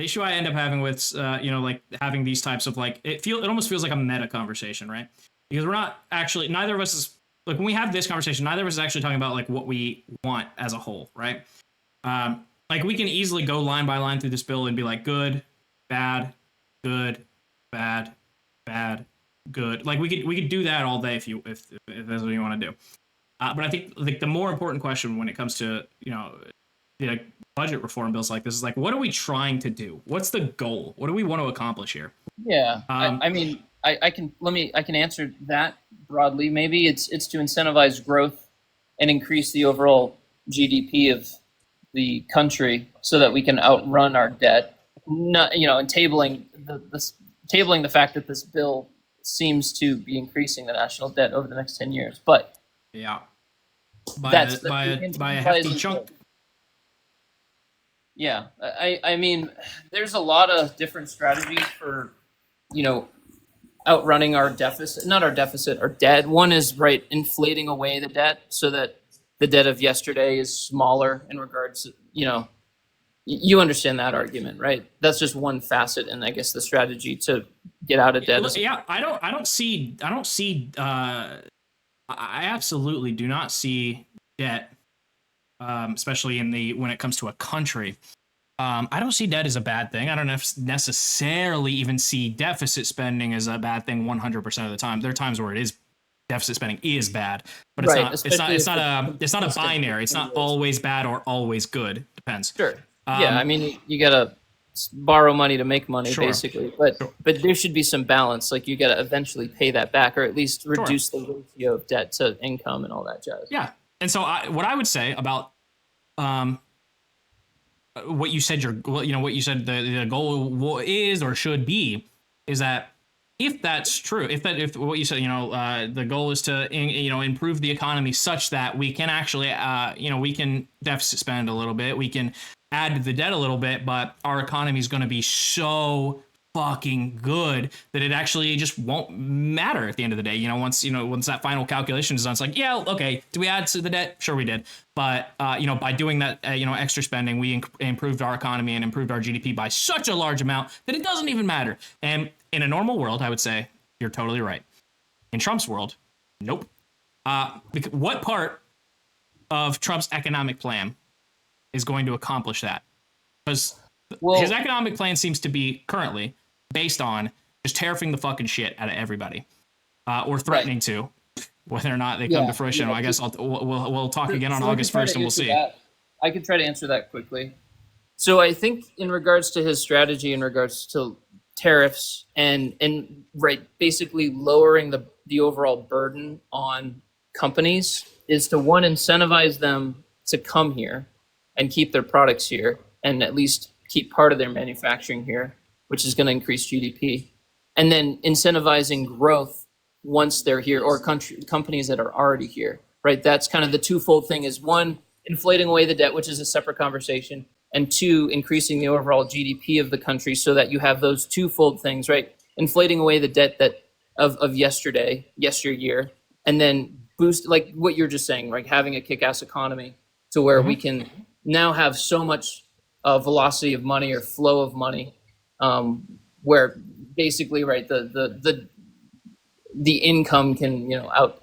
the issue I end up having with like having these types of like it almost feels like a meta conversation, right? Because we're not actually, neither of us is like, when we have this conversation, neither of us is actually talking about like what we want as a whole, right? Like we can easily go line by line through this bill and be like good, bad, good, bad, bad, good. Like we could do that all day if that's what you want to do. But I think like the more important question when it comes to the budget reform bills like this is like, what are we trying to do? What's the goal? What do we want to accomplish here? Yeah, Um, I mean, I can answer that broadly. Maybe it's to incentivize growth and increase the overall GDP of the country so that we can outrun our debt. Not, and tabling the fact that this bill seems to be increasing the national debt over the next 10 years, but yeah, that's by a hefty chunk. yeah. I mean, there's a lot of different strategies for outrunning our deficit, not our deficit, our debt. One is right inflating away the debt so that the debt of yesterday is smaller in regards to, you understand that argument, right? That's just one facet, and I guess the strategy to get out of debt. Yeah, I don't see. I absolutely do not see debt, especially when it comes to a country. I don't see debt as a bad thing. I don't necessarily even see deficit spending as a bad thing 100% of the time. There are times where deficit spending is bad, but it's Right, not. It's not a binary. It's not always bad or always good. Depends. Sure. Yeah, I mean, you gotta borrow money to make money, Sure. basically. But there should be some balance. Like you gotta eventually pay that back, or at least reduce the ratio of debt to income and all that jazz. Yeah, and so what I would say about what you said what you said the goal is or should be is that if that's true, if what you said, the goal is to improve the economy such that we can actually we can deficit spend a little bit, we can add to the debt a little bit, but our economy is going to be so fucking good that it actually just won't matter at the end of the day. Once that final calculation is done, it's like, yeah, okay, do we add to the debt? Sure, we did. But by doing that, extra spending, we improved our economy and improved our GDP by such a large amount that it doesn't even matter. And in a normal world, I would say you're totally right. In Trump's world, nope. What part of Trump's economic plan is going to accomplish that? Because his economic plan seems to be currently based on just tariffing the fucking shit out of everybody, or threatening to, whether or not they come to fruition. I guess we'll talk again on August 1st and we'll see. I can try to answer that quickly. So I think in regards to his strategy, in regards to tariffs and basically lowering the overall burden on companies, is to one, incentivize them to come here and keep their products here and at least keep part of their manufacturing here, which is going to increase GDP, and then incentivizing growth once they're here, or companies that are already here, right? That's kind of the twofold thing: is one, inflating away the debt, which is a separate conversation, and two, increasing the overall GDP of the country so that you have those twofold things, right? Inflating away the debt of yesteryear, and then boost, like what you're just saying, like having a kick-ass economy to where we can now have so much velocity of money or flow of money, where basically, right, the income can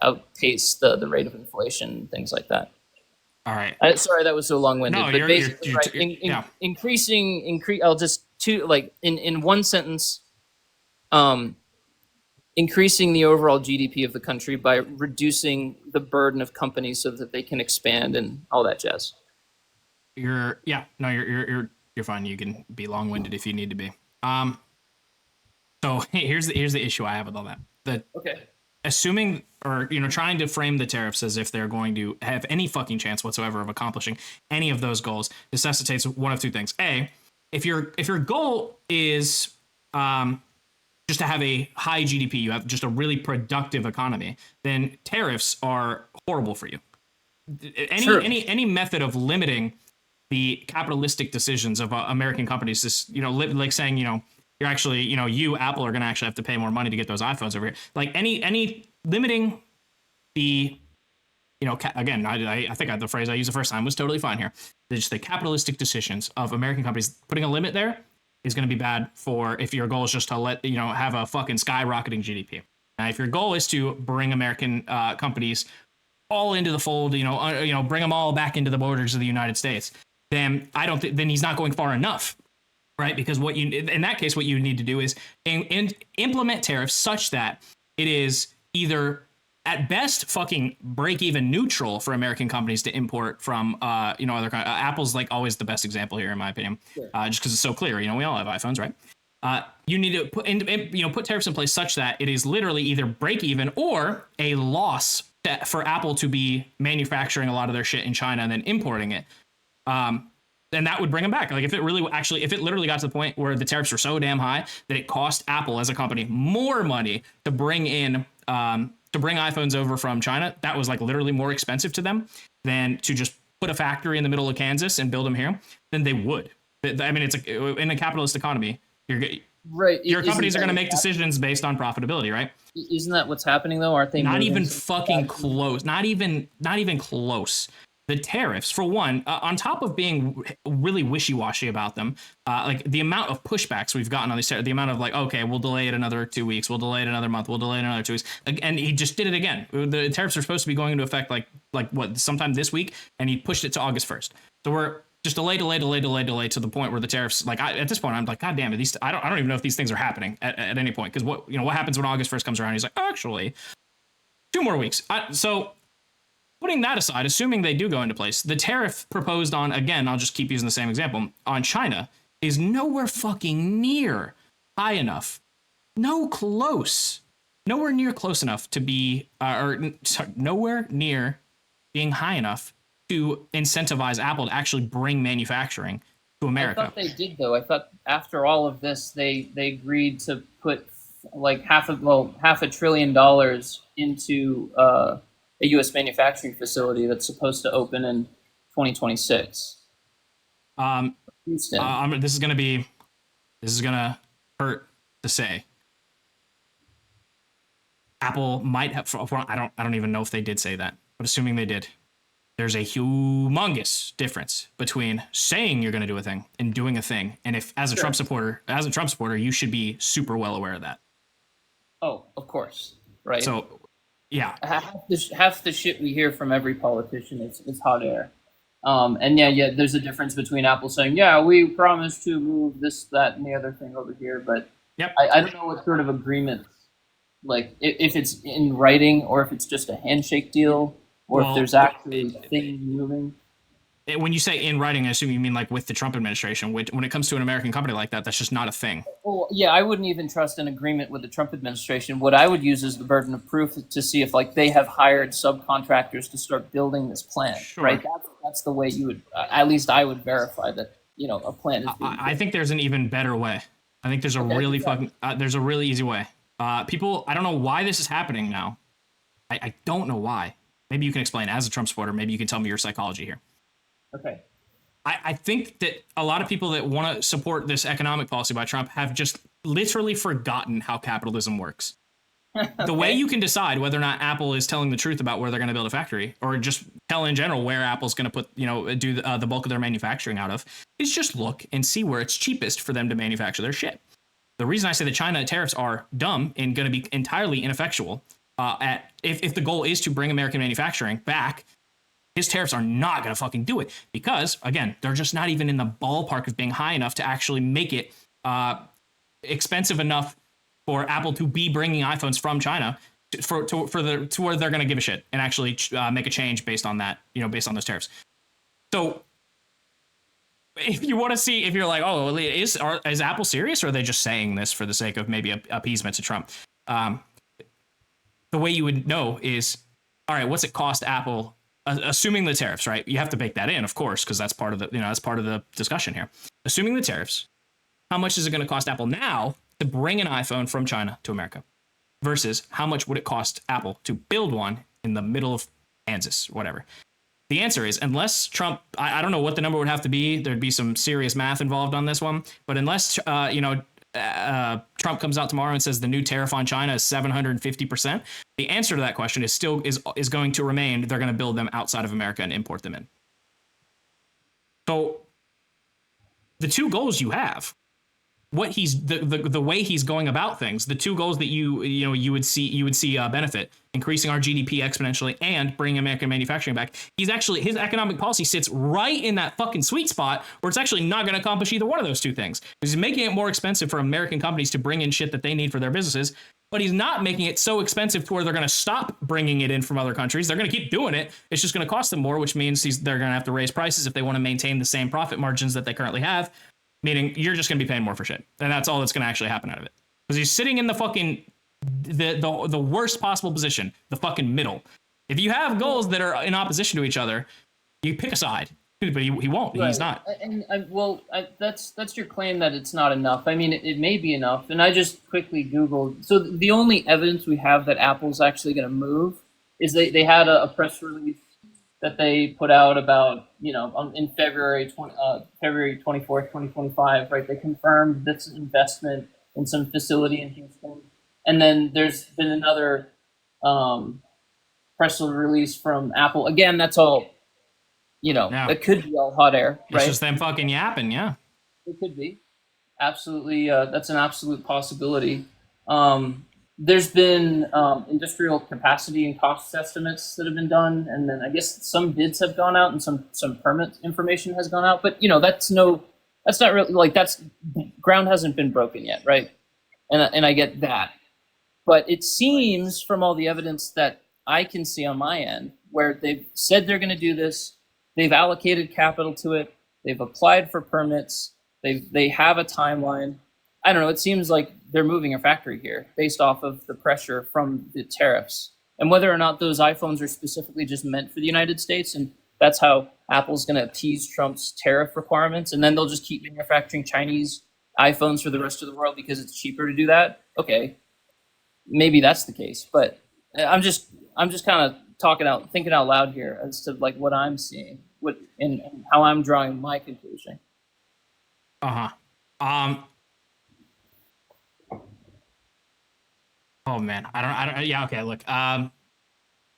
outpace the rate of inflation and things like that. All right. Sorry, that was so long-winded. No, but basically, I'll just in one sentence, increasing the overall GDP of the country by reducing the burden of companies so that they can expand and all that jazz. You're fine. You can be long-winded if you need to be. So here's the issue I have with all that. Assuming, or trying to frame the tariffs as if they're going to have any fucking chance whatsoever of accomplishing any of those goals necessitates one of two things. A, if your goal is just to have a high GDP, you have just a really productive economy, then tariffs are horrible for you. Any method of limiting the capitalistic decisions of American companies, this, like saying, you're actually, you, Apple, are going to actually have to pay more money to get those iPhones over here. Like any limiting the, again, I think the phrase I used the first time was totally fine here. Just the capitalistic decisions of American companies, putting a limit there is going to be bad for if your goal is just to have a fucking skyrocketing GDP. Now, if your goal is to bring American companies all into the fold, bring them all back into the borders of the United States, then I don't think then he's not going far enough, right? Because in that case, what you need to do is implement tariffs such that it is either at best fucking break even neutral for American companies to import from other Apple's like always the best example here in my opinion, Sure. just because it's so clear. We all have iPhones, right? You need to put tariffs in place such that it is literally either break even or a loss for Apple to be manufacturing a lot of their shit in China and then importing it. And that would bring them back. Like if it literally got to the point where the tariffs were so damn high that it cost Apple as a company more money to bring iPhones over from China, that was like literally more expensive to them than to just put a factory in the middle of Kansas and build them here, then they would. I mean, it's like in a capitalist economy, your companies are going to make decisions based on profitability, right? Isn't that what's happening though? Aren't they? Not even fucking close. Not even close. The tariffs, for one, on top of being really wishy-washy about them, like the amount of pushbacks we've gotten on these tariffs, the amount of like, okay, we'll delay it another 2 weeks, we'll delay it another month, we'll delay it another 2 weeks, and he just did it again. The tariffs are supposed to be going into effect like what, sometime this week, and he pushed it to August 1st. So we're just delay to the point where the tariffs, like at this point, I'm like, God damn it, I don't even know if these things are happening at any point, because what happens when August 1st comes around? He's like, actually, 2 more weeks. So. Putting that aside, assuming they do go into place, the tariff proposed on, again, I'll just keep using the same example, on China is nowhere fucking near high enough. Nowhere near close enough to be, nowhere near being high enough to incentivize Apple to actually bring manufacturing to America. I thought they did, though. I thought after all of this, they agreed to put like $500 billion into a U.S. manufacturing facility that's supposed to open in 2026. Houston. This is gonna hurt to say. Apple might have. I don't even know if they did say that, but assuming they did, there's a humongous difference between saying you're going to do a thing and doing a thing. And if as a Trump supporter, you should be super well aware of that. Oh, of course, right. So. Yeah, half the shit we hear from every politician is hot air, and yeah, there's a difference between Apple saying, yeah, we promise to move this, that, and the other thing over here, but yep. I don't know what sort of agreement, like if it's in writing or if it's just a handshake deal, or if there's actually things moving. When you say in writing, I assume you mean like with the Trump administration, which when it comes to an American company like that, that's just not a thing. Well, yeah, I wouldn't even trust an agreement with the Trump administration. What I would use is the burden of proof to see if like they have hired subcontractors to start building this plant, sure. Right? That's the way you would, at least I would verify that, a plant is being built. I think there's an even better way. I think there's a really there's a really easy way. People, I don't know why this is happening now. I don't know why. Maybe you can explain as a Trump supporter. Maybe you can tell me your psychology here. Okay. I think that a lot of people that want to support this economic policy by Trump have just literally forgotten how capitalism works. Okay. The way you can decide whether or not Apple is telling the truth about where they're going to build a factory, or just tell in general where Apple's going to put, do the bulk of their manufacturing out of, is just look and see where it's cheapest for them to manufacture their shit. The reason I say the China tariffs are dumb and going to be entirely ineffectual, if the goal is to bring American manufacturing back, his tariffs are not going to fucking do it, because, again, they're just not even in the ballpark of being high enough to actually make it expensive enough for Apple to be bringing iPhones from China to where they're going to give a shit and actually make a change based on that, based on those tariffs. So if you want to see, if you're like, oh, is Apple serious, or are they just saying this for the sake of maybe appeasement to Trump? The way you would know is, all right, what's it cost Apple? Assuming the tariffs, right? You have to bake that in, of course, because that's part of the discussion here. Assuming the tariffs, how much is it going to cost Apple now to bring an iPhone from China to America, versus how much would it cost Apple to build one in the middle of Kansas, whatever? The answer is, unless Trump, I don't know what the number would have to be. There'd be some serious math involved on this one, but unless Trump comes out tomorrow and says the new tariff on China is 750%, the answer to that question is still is going to remain, they're going to build them outside of America and import them in. So the two goals you have what he's the way he's going about things, the two goals that you would see benefit: increasing our GDP exponentially and bringing American manufacturing back. His economic policy sits right in that fucking sweet spot where it's actually not going to accomplish either one of those two things. He's making it more expensive for American companies to bring in shit that they need for their businesses, but he's not making it so expensive to where they're going to stop bringing it in from other countries. They're going to keep doing it. It's just going to cost them more, which means they're going to have to raise prices if they want to maintain the same profit margins that they currently have. Meaning you're just going to be paying more for shit. And that's all that's going to actually happen out of it. Because he's sitting in the fucking, the worst possible position, the fucking middle. If you have goals that are in opposition to each other, you pick a side. But he won't. Right. He's not. That's your claim that it's not enough. I mean, it may be enough. And I just quickly Googled. So the only evidence we have that Apple's actually going to move is they had a press release that they put out about, in February 24th, 2025, right? They confirmed this investment in some facility in Houston. And then there's been another press release from Apple. Again, that's all, it could be all hot air, right? It's just them fucking yapping, yeah. It could be. Absolutely. That's an absolute possibility. There's been industrial capacity and cost estimates that have been done, and then I guess some bids have gone out and some permit information has gone out. But that's not really ground hasn't been broken yet, right? And I get that, but it seems from all the evidence that I can see on my end, where they've said they're going to do this, they've allocated capital to it, they've applied for permits, they have a timeline. I don't know. It seems like they're moving a factory here based off of the pressure from the tariffs, and whether or not those iPhones are specifically just meant for the United States, and that's how Apple's going to appease Trump's tariff requirements, and then they'll just keep manufacturing Chinese iPhones for the rest of the world because it's cheaper to do that. Okay, maybe that's the case, but I'm just kind of thinking out loud here as to what I'm seeing, and how I'm drawing my conclusion. Oh man, I don't. Yeah, okay. Look,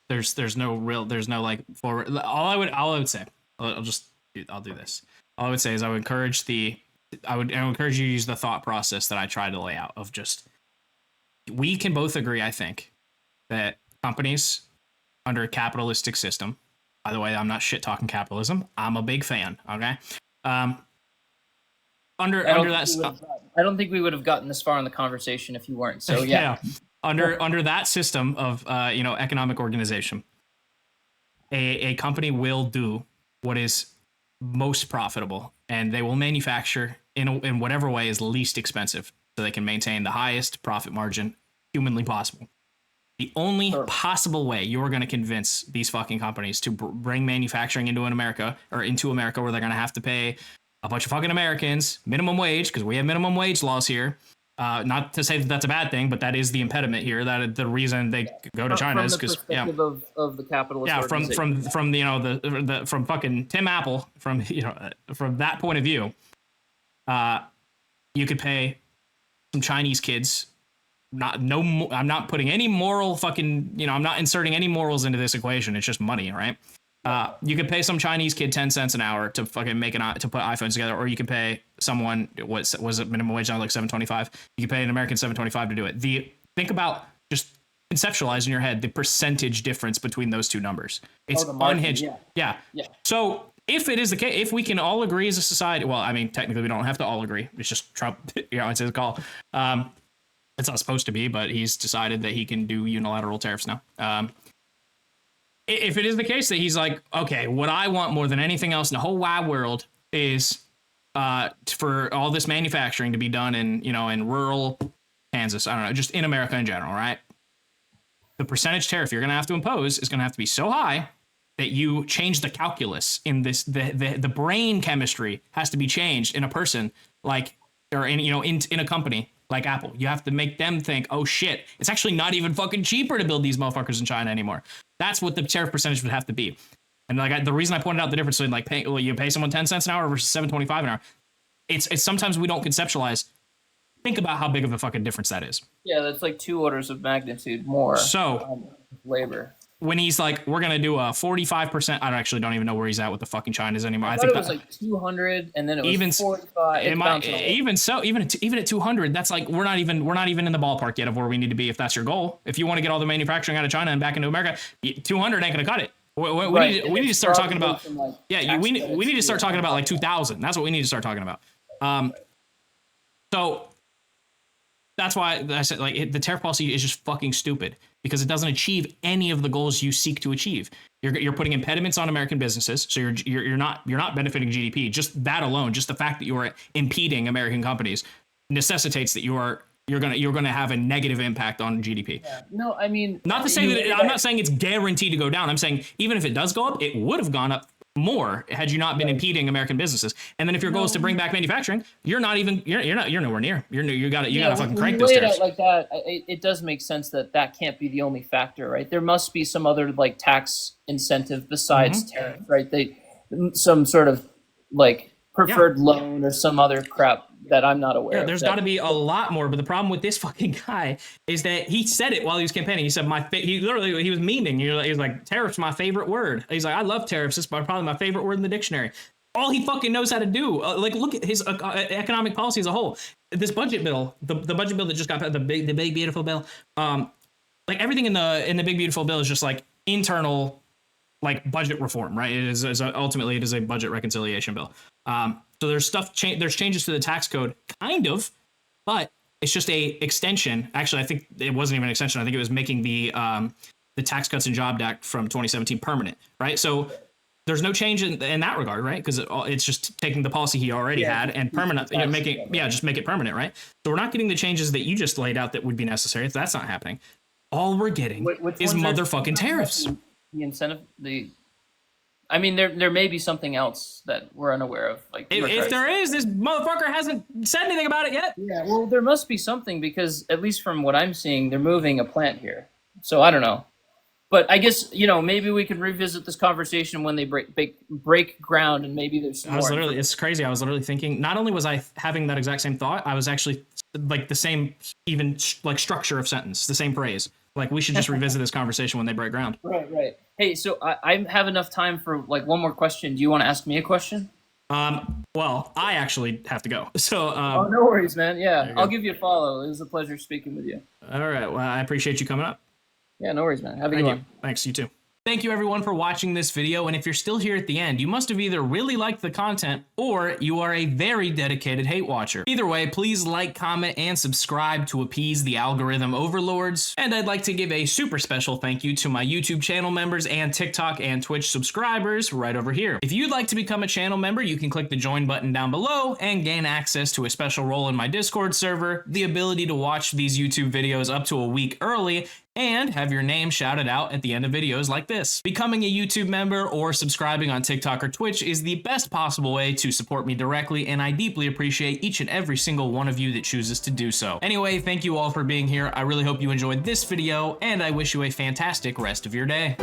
there's no forward. All I would say, I'll do this. All I would say is I would encourage you to use the thought process that I tried to lay out of just, we can both agree, I think, that companies under a capitalistic system. By the way, I'm not shit talking capitalism. I'm a big fan. Okay. Under that, I don't think we would have gotten this far in the conversation if you weren't. So yeah. Under that system of economic organization, a company will do what is most profitable, and they will manufacture in whatever way is least expensive, so they can maintain the highest profit margin humanly possible. The only possible way you're going to convince these fucking companies to bring manufacturing into America where they're going to have to pay a bunch of fucking Americans minimum wage, because we have minimum wage laws here. Not to say that that's a bad thing, but that is the impediment here. That the reason they go to China is because of the capitalist from fucking Tim Apple, from that point of view, you could pay some Chinese kids. I'm not putting any moral fucking, I'm not inserting any morals into this equation. It's just money, right? You could pay some Chinese kid 10 cents an hour to fucking to put iPhones together, or you can pay someone, was it minimum wage now, like $7.25? You can pay an American $7.25 to do it. Think about, just conceptualize in your head the percentage difference between those two numbers. It's unhinged. Yeah. So if it is the case, if we can all agree as a society, well, I mean, technically we don't have to all agree. It's just Trump, it's his call. It's not supposed to be, but he's decided that he can do unilateral tariffs now. If it is the case that he's like, okay, what I want more than anything else in the whole wide world is for all this manufacturing to be done in rural Kansas, I don't know, just in America in general, right? The percentage tariff you're going to have to impose is going to have to be so high that you change the calculus in this, the brain chemistry has to be changed in a person in a company like Apple. You have to make them think, oh shit, it's actually not even fucking cheaper to build these motherfuckers in China anymore. That's what the tariff percentage would have to be. And the reason I pointed out the difference between you pay someone 10 cents an hour versus $7.25 an hour. It's sometimes we don't conceptualize. Think about how big of a fucking difference that is. Yeah, that's like 2 orders of magnitude more. So labor. when he's like, we're gonna do a 45%. I actually don't even know where he's at with the fucking China's anymore. I think thought it was like 200, and then it was even 45. Even so, even at 200, that's like we're not even in the ballpark yet of where we need to be if that's your goal. If you want to get all the manufacturing out of China and back into America, 200 ain't gonna cut it. We need to start talking about we need to start talking about like 2,000. That's what we need to start talking about. So that's why I said like the tariff policy is just fucking stupid because it doesn't achieve any of the goals you seek to achieve. You're putting impediments on American businesses, so you're not benefiting GDP. Just that alone, just the fact that you are impeding American companies necessitates that you're gonna have a negative impact on GDP. Yeah. No, I mean, not to say that I'm not saying it's guaranteed to go down. I'm saying even if it does go up, it would have gone up more had you not been impeding American businesses. And then if your goal is to bring back manufacturing, you're nowhere near. You gotta fucking crank those tariffs. Like that, it does make sense that can't be the only factor, right? There must be some other like tax incentive besides tariff, right? Some sort of like preferred loan or some other crap that I'm not aware of. There's got to be a lot more, but the problem with this fucking guy is that he said it while he was campaigning. He said he was memeing. He was like, tariff's my favorite word. He's like, I love tariffs. It's probably my favorite word in the dictionary. All he fucking knows how to do. Like, look at his economic policy as a whole. This budget bill, the budget bill that just got passed, the big beautiful bill. Like everything in the big beautiful bill is just like internal, like budget reform, right? Ultimately it is a budget reconciliation bill. So there's there's changes to the tax code, kind of, but it's just a extension. Actually, I think it wasn't even an extension. I think it was making the Tax Cuts and Jobs Act from 2017 permanent, right? So there's no change in that regard, right? Because it's just taking the policy he already had and permanent, just make it permanent, right? So we're not getting the changes that you just laid out that would be necessary. If that's not happening, all we're getting is motherfucking tariffs. The incentive, I mean, there may be something else that we're unaware of. Like, if there is, this motherfucker hasn't said anything about it yet. Yeah, well, there must be something because at least from what I'm seeing, they're moving a plant here. So I don't know, but I guess maybe we can revisit this conversation when they break ground, and maybe there's some more. It's crazy. I was literally thinking. Not only was I having that exact same thought, I was actually like the same, even like structure of sentence, the same phrase. Like we should just revisit this conversation when they break ground. Right. Hey, so I have enough time for like one more question. Do you want to ask me a question? Well, I actually have to go. So no worries, man. Yeah, I'll give you a follow. It was a pleasure speaking with you. All right. Well, I appreciate you coming up. Yeah, no worries, man. Have a good one. Thanks. You too. Thank you everyone for watching this video, and if you're still here at the end, you must have either really liked the content or you are a very dedicated hate watcher. Either way, please like, comment, and subscribe to appease the algorithm overlords. And I'd like to give a super special thank you to my YouTube channel members and TikTok and Twitch subscribers right over here. If you'd like to become a channel member, you can click the join button down below and gain access to a special role in my Discord server, the ability to watch these YouTube videos up to a week early, and have your name shouted out at the end of videos like this. Becoming a YouTube member or subscribing on TikTok or Twitch is the best possible way to support me directly, and I deeply appreciate each and every single one of you that chooses to do so. Anyway, thank you all for being here. I really hope you enjoyed this video, and I wish you a fantastic rest of your day.